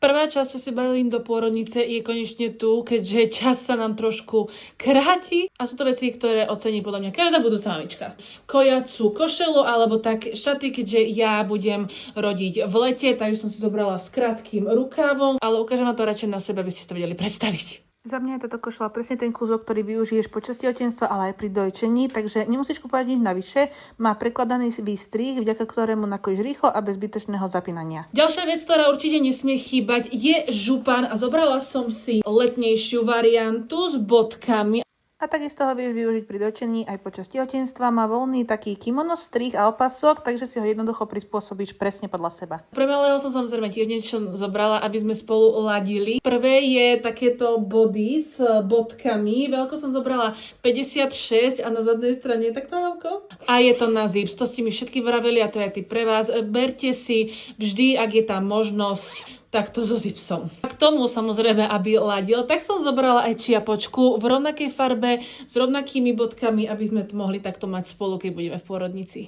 Prvá časť, čo si balím do pôrodnice, je konečne tu, keďže čas sa nám trošku kráti a sú to veci, ktoré ocení podľa mňa každá budúca mamička. Kojacú košelu alebo také šaty, keďže ja budem rodiť v lete, takže som si zobrala s krátkým rukávom, ale ukážem vám to radšej na sebe, aby ste si to vedeli predstaviť. Za mňa je toto košela presne ten kúzok, ktorý využiješ počas tehotenstva, ale aj pri dojčení, takže nemusíš kúpať nič navyše. Má prekladaný výstrih, vďaka ktorému nakojíš rýchlo a bez zbytočného zapínania. Ďalšia vec, ktorá určite nesmie chýbať, je župan a zobrala som si letnejšiu variantu s bodkami. A takisto ho vieš využiť pri dojčení aj počas tehotenstva. Má voľný taký kimono, strih a opasok, takže si ho jednoducho prispôsobíš presne podľa seba. Pre malého som samozrejme tiež niečo zobrala, aby sme spolu ladili. Prvé je takéto body s bodkami. Veľko som zobrala 56 a na zadnej strane je takto hávko. A je to na zips. To ste mi všetky vraveli a to je aj pre vás. Berte si vždy, ak je tam možnosť, takto so zipsom. K tomu samozrejme, aby ladil, tak som zobrala aj čiapočku v rovnakej farbe, s rovnakými bodkami, aby sme to mohli takto mať spolu, keď budeme v pôrodnici.